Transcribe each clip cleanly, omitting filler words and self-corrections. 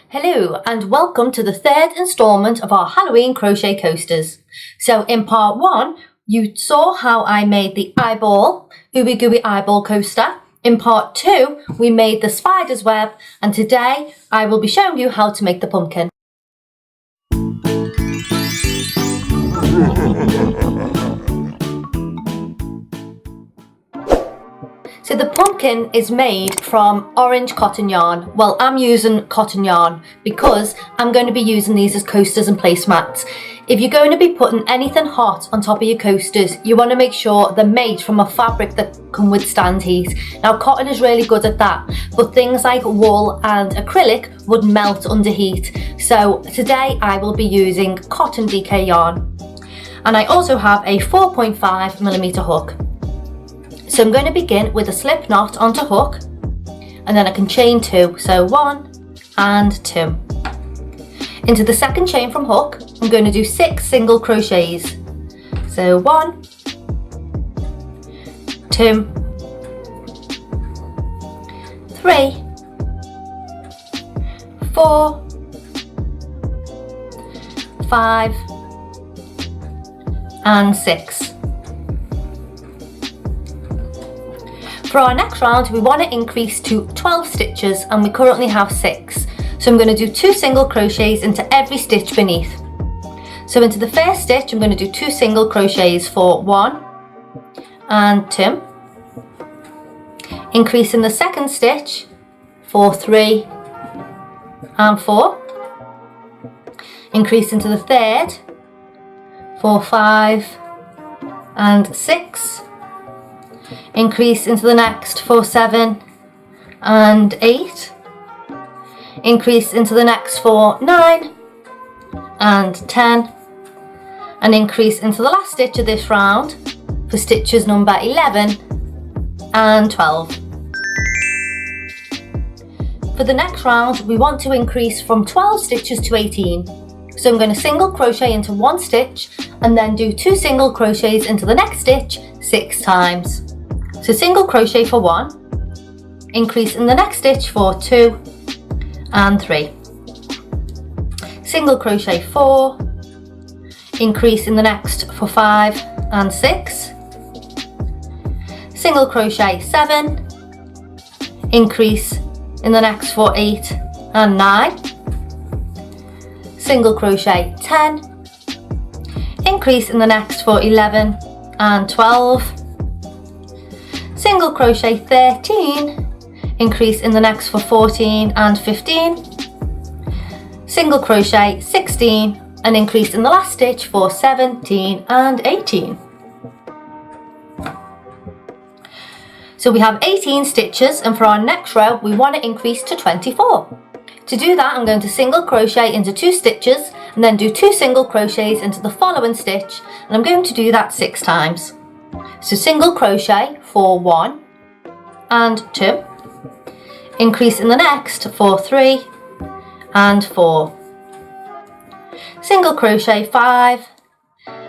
Hello and welcome to the third instalment of our Halloween crochet coasters. So in part 1 you saw how I made the eyeball, ooey gooey eyeball coaster. In part 2 we made the spider's web, and today I will be showing you how to make the pumpkin. So the pumpkin is made from orange cotton yarn. Well, I'm using cotton yarn because I'm going to be using these as coasters and placemats. If you're going to be putting anything hot on top of your coasters, you want to make sure they're made from a fabric that can withstand heat. Now, cotton is really good at that, but things like wool and acrylic would melt under heat. So today I will be using cotton DK yarn. And I also have a 4.5mm hook. So I'm going to begin with a slip knot onto hook, and then I can chain 2, so 1 and 2. Into the second chain from hook, I'm going to do 6 single crochets. So 1, 2, 3, 4, 5 and 6. For our next round, we want to increase to 12 stitches, and we currently have 6. So I'm going to do 2 single crochets into every stitch beneath. So into the first stitch, I'm going to do 2 single crochets for 1 and 2. Increase in the second stitch for 3 and 4. Increase into the third for 5 and 6. Increase into the next for 7 and 8. Increase into the next for 9 and 10. And increase into the last stitch of this round for stitches number 11 and 12. For the next round, we want to increase from 12 stitches to 18. So I'm going to single crochet into one stitch and then do 2 single crochets into the next stitch 6 times. So single crochet for 1, increase in the next stitch for 2 and 3. Single crochet 4, increase in the next for 5 and 6. Single crochet 7, increase in the next for 8 and 9. Single crochet 10, increase in the next for 11 and 12. Single crochet 13, increase in the next for 14 and 15. Single crochet 16 and increase in the last stitch for 17 and 18. So we have 18 stitches, and for our next row we want to increase to 24. To do that, I'm going to single crochet into 2 stitches and then do 2 single crochets into the following stitch, and I'm going to do that 6 times. So single crochet for 1 and 2, increase in the next for 3 and 4, single crochet 5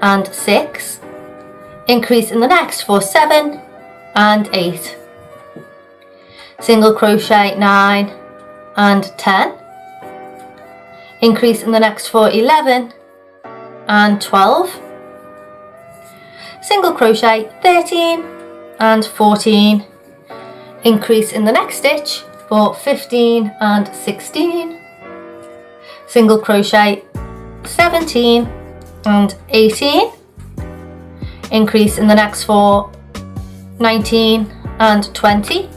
and 6, increase in the next for 7 and 8, single crochet 9 and 10, increase in the next for 11 and 12, single crochet 13 and 14, increase in the next stitch for 15 and 16, single crochet 17 and 18, increase in the next for 19 and 20,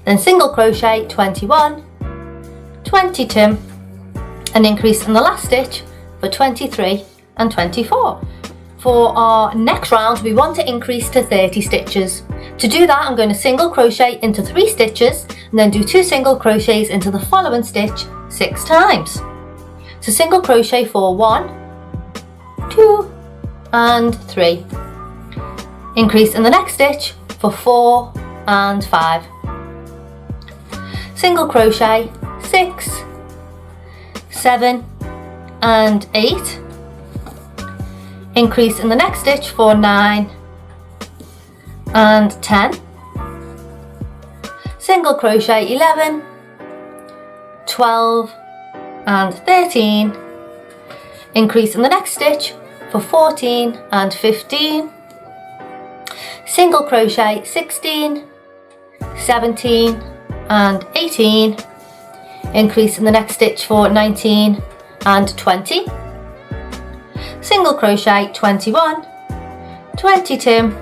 then single crochet 21, 22, and increase in the last stitch for 23 and 24. For our next round, we want to increase to 30 stitches. To do that, I'm going to single crochet into 3 stitches and then do 2 single crochets into the following stitch 6 times. So single crochet for 1, 2 and 3. Increase in the next stitch for 4 and 5. Single crochet 6, 7 and 8. Increase in the next stitch for 9 and 10. Single crochet 11, 12 and 13, increase in the next stitch for 14 and 15, single crochet 16, 17 and 18, increase in the next stitch for 19 and 20, single crochet 21, 22,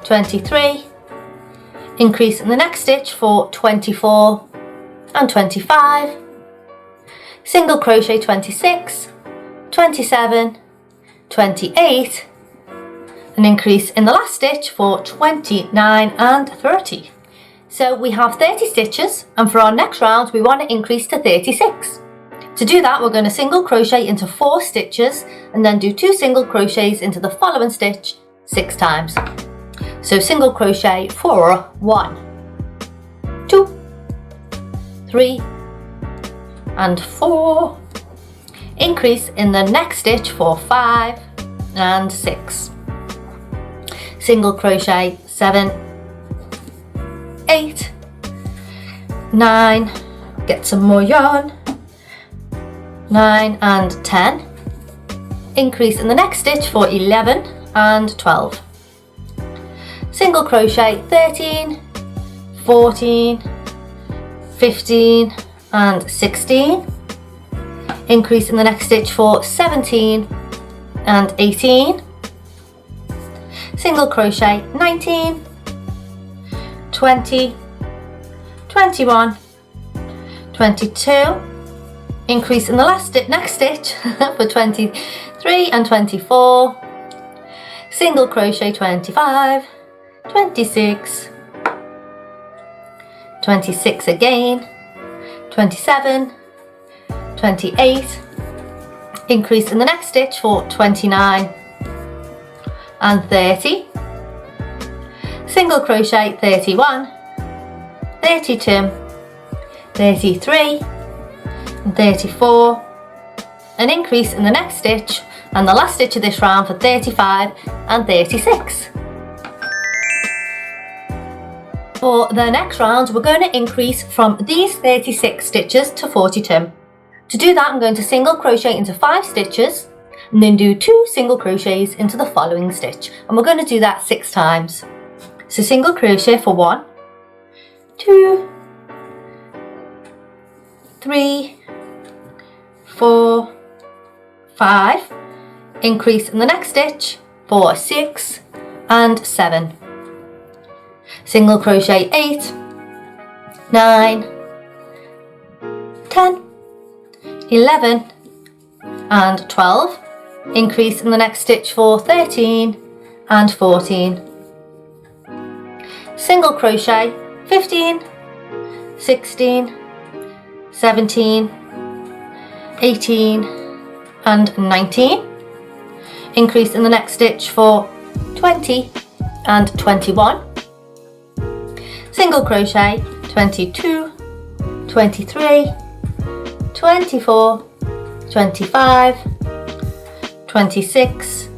23, increase in the next stitch for 24 and 25, single crochet 26, 27, 28, an increase in the last stitch for 29 and 30. So we have 30 stitches, and for our next round we want to increase to 36. To do that, we're going to single crochet into 4 stitches and then do 2 single crochets into the following stitch 6 times. So single crochet for 1, 2, 3 and 4, increase in the next stitch for 5 and 6, single crochet 7, 8, 9, get some more yarn, 9 and 10, increase in the next stitch for 11 and 12, single crochet 13, 14, 15 and 16, increase in the next stitch for 17 and 18, single crochet 19, 20, 21, 22, increase in the next stitch for 23 and 24, single crochet 25, 26, 26 again, 27, 28, increase in the next stitch for 29 and 30, single crochet 31, 32, 33 and 34, an increase in the next stitch and the last stitch of this round for 35 and 36. For the next round, we're going to increase from these 36 stitches to 42. To do that, I'm going to single crochet into 5 stitches and then do 2 single crochets into the following stitch, and we're going to do that 6 times. So single crochet for 1, 2, 3, 4, 5, increase in the next stitch for 6 and 7, single crochet 8, 9, 10, 11 and 12, increase in the next stitch for 13 and 14, single crochet 15, 16, 17, 18 and 19, increase in the next stitch for 20 and 21, single crochet 22, 23, 24, 25, 26,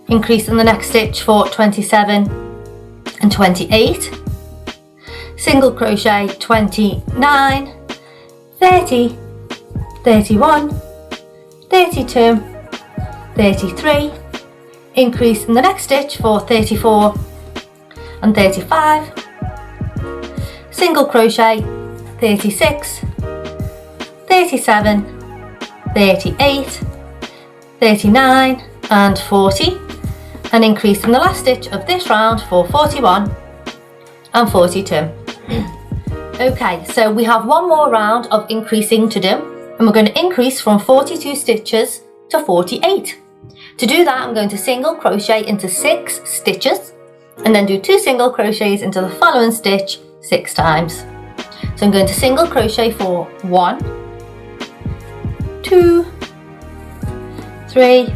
increase in the next stitch for 27 and 28, single crochet 29, 30, 31, 32, 33, increase in the next stitch for 34 and 35, single crochet 36, 37, 38, 39 and 40, an increase in the last stitch of this round for 41 and 42. Okay, so we have one more round of increasing to do, and we're going to increase from 42 stitches to 48. To do that, I'm going to single crochet into 6 stitches and then do 2 single crochets into the following stitch 6 times. So I'm going to single crochet for 1, 2, 3,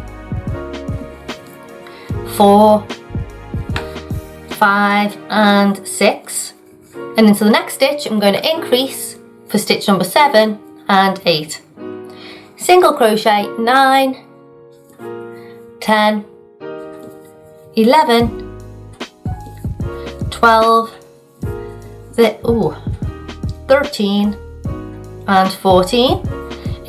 4, 5 and 6, and into the next stitch I'm going to increase for stitch number 7 and 8, single crochet 9, 10, 11, 12, 13 and 14,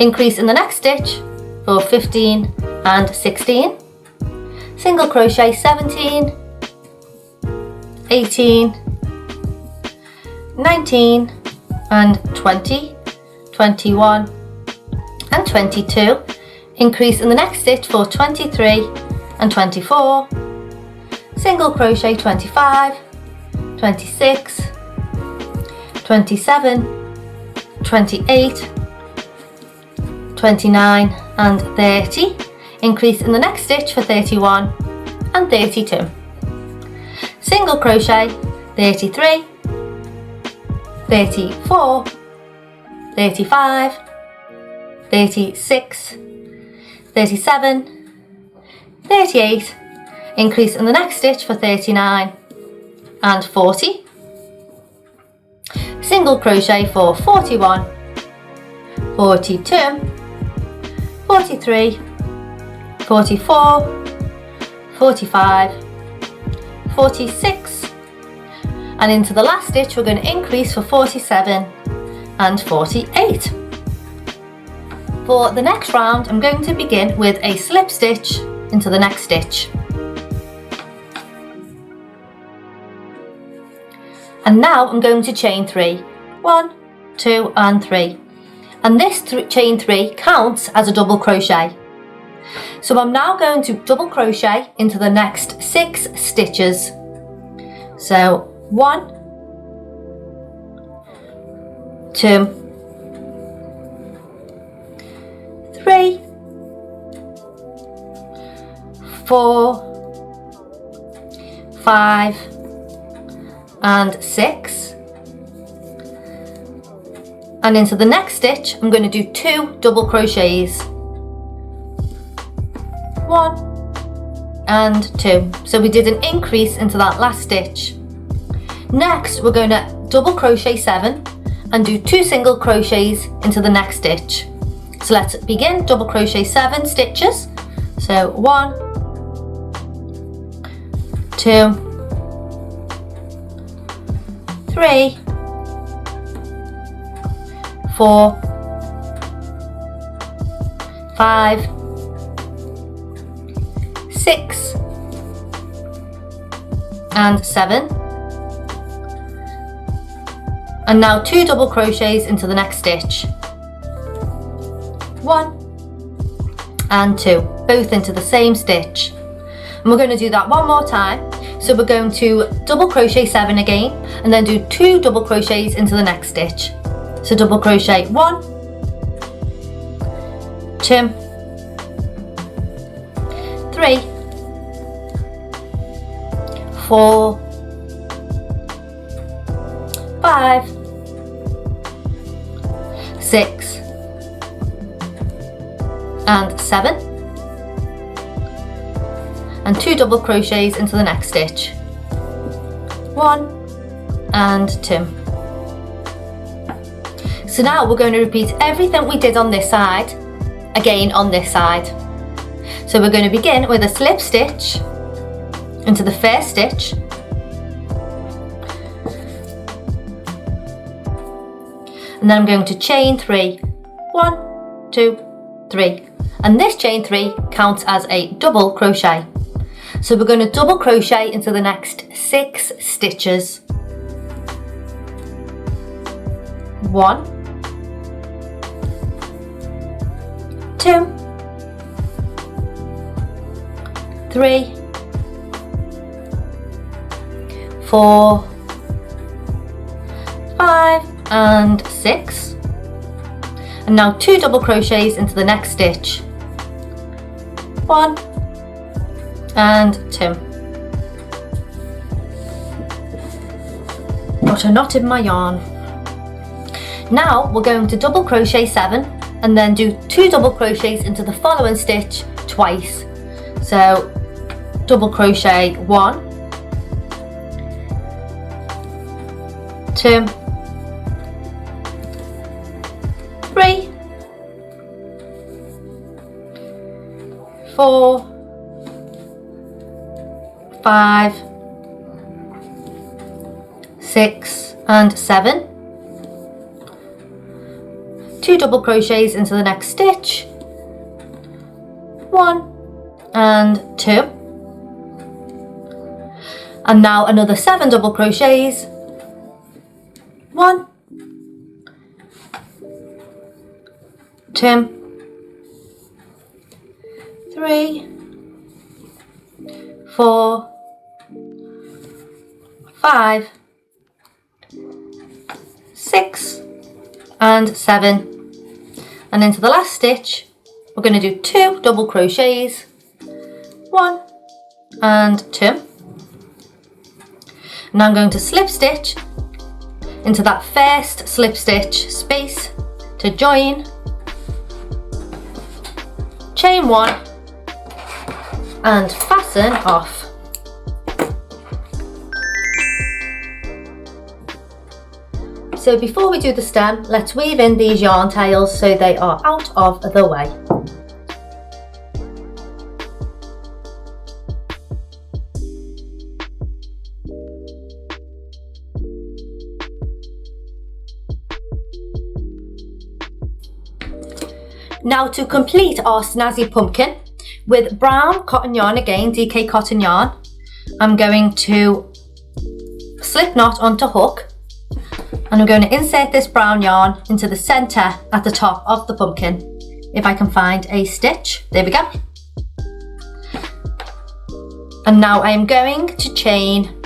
increase in the next stitch for 15 and 16, single crochet 17, 18, 19 and 20, 21 and 22, increase in the next stitch for 23 and 24, single crochet 25, 26, 27, 28, 29 and 30, increase in the next stitch for 31 and 32, single crochet 33, 34, 35, 36, 37, 38, increase in the next stitch for 39 and 40, single crochet for 41, 42, 43, 44, 45, 46, and into the last stitch we're going to increase for 47 and 48. For the next round I'm going to begin with a slip stitch into the next stitch. And now I'm going to chain 3. 1, 2 and 3. And this chain 3 counts as a double crochet. So I'm now going to double crochet into the next 6 stitches. So 1, 2, 3, 4, 5 and 6, and into the next stitch I'm going to do 2 double crochets, 1 and 2. So we did an increase into that last stitch. Next we're going to double crochet 7 and do 2 single crochets into the next stitch. So let's begin double crochet 7 stitches. So 1, 2, 3, 4, 5, 6 and 7, and now 2 double crochets into the next stitch, 1 and 2, both into the same stitch. And we're going to do that one more time. So we're going to double crochet 7 again and then do 2 double crochets into the next stitch. So double crochet 1, 2, 3, 4, 5, 6 and 7, and 2 double crochets into the next stitch, 1 and 2. So now we're going to repeat everything we did on this side again on this side. So we're going to begin with a slip stitch into the first stitch, and then I'm going to chain 3, 1, 2, 3, and this chain 3 counts as a double crochet. So we're going to double crochet into the next 6 stitches. 1, 2, 3, 4, 5 and 6, and now 2 double crochets into the next stitch, 1 and 2. Got a knot in my yarn. Now we're going to double crochet 7 and then do 2 double crochets into the following stitch twice. So double crochet 1, 2, 3, 4, 5, 6 and 7, 2 2 double crochets into the next stitch, 1 and 2, and now another 7 double crochets, 1, 2, 3, 4, 5, 6 and 7, and into the last stitch we're going to do 2 double crochets, 1 and 2. Now I'm going to slip stitch into that first slip stitch space to join, chain 1 and fasten off. So before we do the stem, let's weave in these yarn tails so they are out of the way. Now to complete our snazzy pumpkin with brown cotton yarn, again DK cotton yarn, I'm going to slip knot onto hook, and I'm going to insert this brown yarn into the centre at the top of the pumpkin. If I can find a stitch, there we go. And now I am going to chain,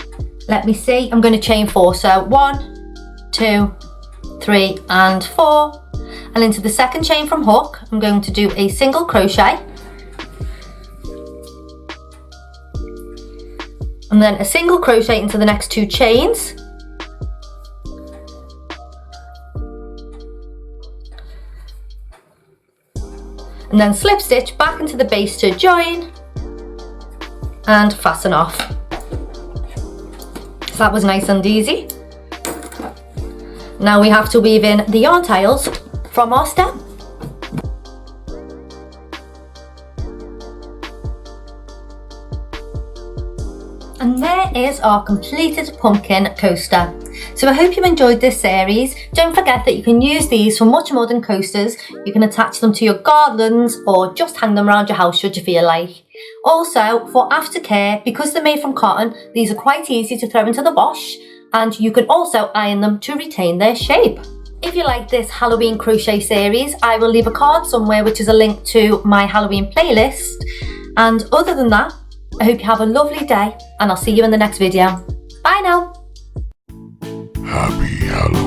let me see, I'm going to chain 4, so 1, 2, 3 and 4, and into the second chain from hook I'm going to do a single crochet, and then a single crochet into the next 2 chains, and then slip stitch back into the base to join and fasten off. So that was nice and easy. Now we have to weave in the yarn tails from our stem. And there is our completed pumpkin coaster. So I hope you enjoyed this series. Don't forget that you can use these for much more than coasters. You can attach them to your garlands or just hang them around your house should you feel like. Also, for aftercare, because they're made from cotton, these are quite easy to throw into the wash, and you can also iron them to retain their shape. If you like this Halloween crochet series, I will leave a card somewhere which is a link to my Halloween playlist. And other than that, I hope you have a lovely day, and I'll see you in the next video. Bye now! Happy Halloween.